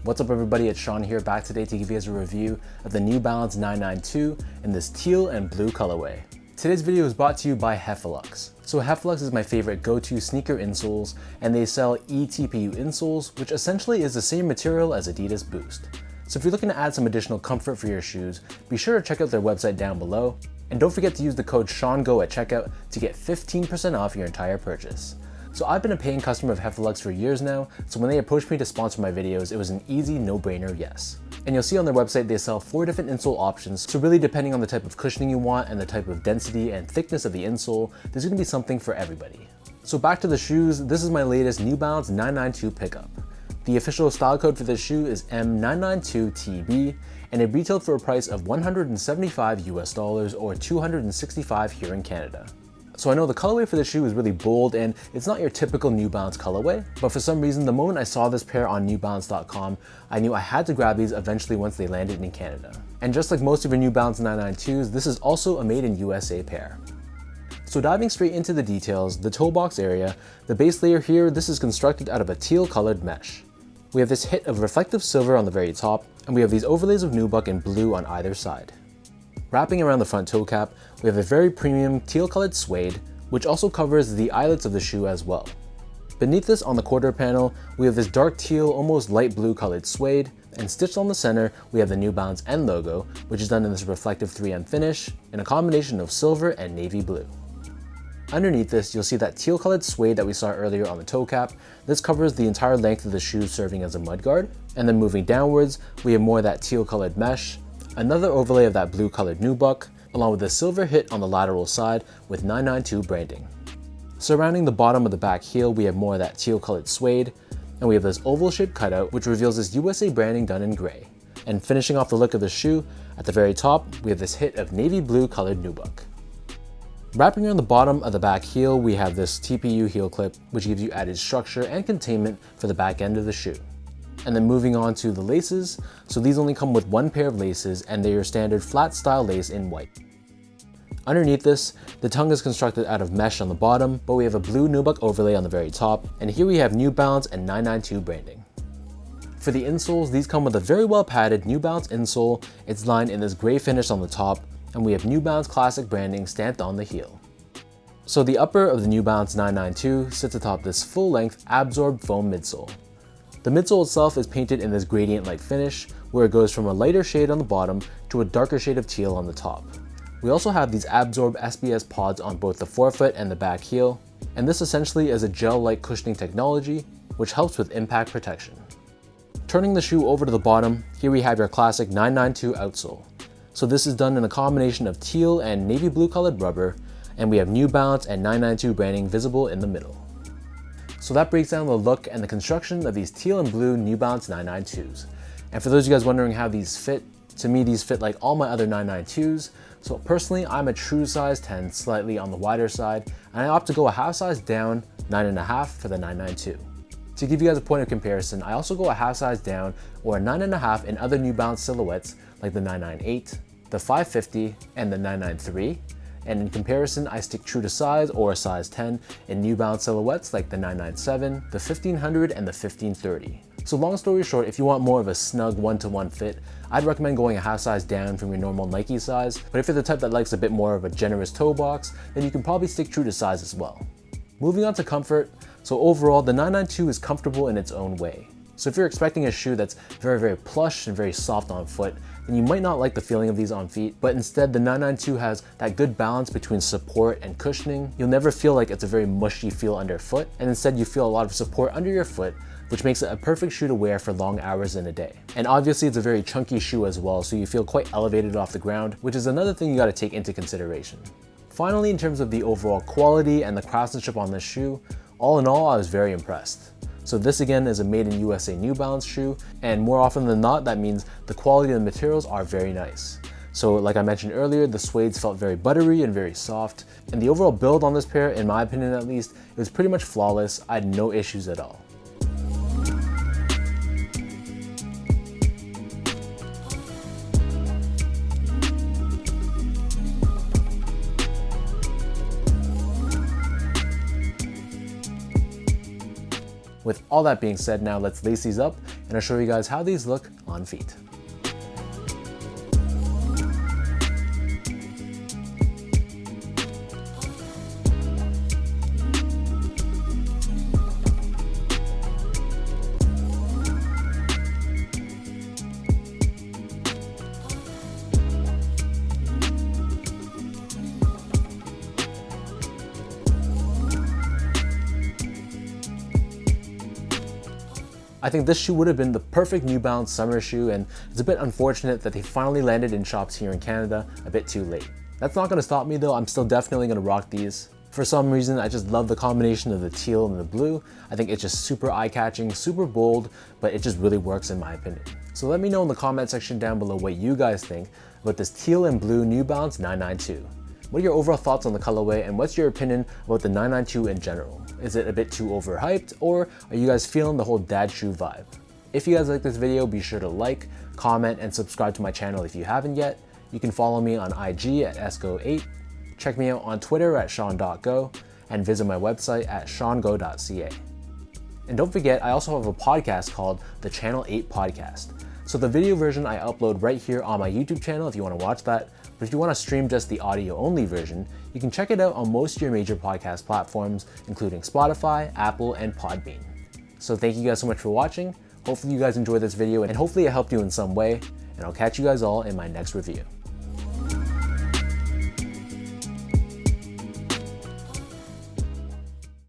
What's up everybody, it's Sean here, back today to give you guys a review of the New Balance 992 in this teal and blue colorway. Today's video is brought to you by Heffelux. So Heffelux is my favorite go-to sneaker insoles, and they sell eTPU insoles, which essentially is the same material as Adidas Boost. So if you're looking to add some additional comfort for your shoes, be sure to check out their website down below, and don't forget to use the code SEANGO at checkout to get 15% off your entire purchase. So I've been a paying customer of Heffelux for years now, so when they approached me to sponsor my videos, it was an easy no-brainer yes. And you'll see on their website they sell 4 different insole options, so really depending on the type of cushioning you want and the type of density and thickness of the insole, there's going to be something for everybody. So back to the shoes, this is my latest New Balance 992 pickup. The official style code for this shoe is M992TB, and it retailed for a price of $175 US or $265 here in Canada. So I know the colorway for the shoe is really bold and it's not your typical New Balance colorway, but for some reason the moment I saw this pair on newbalance.com, I knew I had to grab these eventually once they landed in Canada. And just like most of your New Balance 992s, this is also a made in USA pair. So diving straight into the details, the toe box area, the base layer here, this is constructed out of a teal colored mesh. We have this hit of reflective silver on the very top, and we have these overlays of nubuck in blue on either side. Wrapping around the front toe cap, we have a very premium teal colored suede, which also covers the eyelets of the shoe as well. Beneath this on the quarter panel, we have this dark teal, almost light blue colored suede, and stitched on the center, we have the New Balance N logo, which is done in this reflective 3M finish in a combination of silver and navy blue. Underneath this, you'll see that teal colored suede that we saw earlier on the toe cap. This covers the entire length of the shoe, serving as a mudguard. And then moving downwards, we have more of that teal colored mesh, another overlay of that blue colored nubuck, along with a silver hit on the lateral side with 992 branding. Surrounding the bottom of the back heel, we have more of that teal colored suede, and we have this oval shaped cutout which reveals this USA branding done in gray. And finishing off the look of the shoe, at the very top, we have this hit of navy blue colored nubuck. Wrapping around the bottom of the back heel, we have this TPU heel clip, which gives you added structure and containment for the back end of the shoe. And then moving on to the laces, so these only come with one pair of laces and they're your standard flat style lace in white. Underneath this, the tongue is constructed out of mesh on the bottom, but we have a blue nubuck overlay on the very top, and here we have New Balance and 992 branding. For the insoles, these come with a very well padded New Balance insole. It's lined in this gray finish on the top, and we have New Balance classic branding stamped on the heel. So the upper of the New Balance 992 sits atop this full-length absorbed foam midsole. The midsole itself is painted in this gradient-like finish, where it goes from a lighter shade on the bottom to a darker shade of teal on the top. We also have these absorb SBS pods on both the forefoot and the back heel, and this essentially is a gel-like cushioning technology, which helps with impact protection. Turning the shoe over to the bottom, here we have your classic 992 outsole. So this is done in a combination of teal and navy blue colored rubber, and we have New Balance and 992 branding visible in the middle. So that breaks down the look and the construction of these teal and blue New Balance 992s. And for those of you guys wondering how these fit, to me these fit like all my other 992s. So personally, I'm a true size 10, slightly on the wider side, and I opt to go a half size down, 9.5 for the 992. To give you guys a point of comparison, I also go a half size down or a 9.5 in other New Balance silhouettes like the 998, the 550, and the 993. And in comparison, I stick true to size or a size 10 in New Balance silhouettes like the 997, the 1500, and the 1530. So long story short, if you want more of a snug one-to-one fit, I'd recommend going a half size down from your normal Nike size. But if you're the type that likes a bit more of a generous toe box, then you can probably stick true to size as well. Moving on to comfort, so overall the 992 is comfortable in its own way. So if you're expecting a shoe that's very plush and very soft on foot, then you might not like the feeling of these on feet, but instead the 992 has that good balance between support and cushioning. You'll never feel like it's a very mushy feel underfoot, and instead you feel a lot of support under your foot, which makes it a perfect shoe to wear for long hours in a day. And obviously it's a very chunky shoe as well, so you feel quite elevated off the ground, which is another thing you gotta take into consideration. Finally, in terms of the overall quality and the craftsmanship on this shoe, all in all, I was very impressed. So this again is a made in USA New Balance shoe, and more often than not, that means the quality of the materials are very nice. So like I mentioned earlier, the suedes felt very buttery and very soft, and the overall build on this pair, in my opinion at least, it was pretty much flawless. I had no issues at all. With all that being said, now let's lace these up and I'll show you guys how these look on feet. I think this shoe would have been the perfect New Balance summer shoe, and it's a bit unfortunate that they finally landed in shops here in Canada a bit too late. That's not going to stop me though, I'm still definitely going to rock these. For some reason, I just love the combination of the teal and the blue. I think it's just super eye-catching, super bold, but it just really works in my opinion. So let me know in the comment section down below what you guys think about this teal and blue New Balance 992. What are your overall thoughts on the colorway, and what's your opinion about the 992 in general? Is it a bit too overhyped, or are you guys feeling the whole dad shoe vibe? If you guys like this video, be sure to like, comment, and subscribe to my channel if you haven't yet. You can follow me on IG at esco8, check me out on Twitter at sean.go, and visit my website at seango.ca. And don't forget, I also have a podcast called the Channel 8 Podcast. So the video version I upload right here on my YouTube channel if you want to watch that. But if you want to stream just the audio only version, you can check it out on most of your major podcast platforms, including Spotify, Apple, and Podbean. So thank you guys so much for watching. Hopefully you guys enjoyed this video and hopefully it helped you in some way, and I'll catch you guys all in my next review.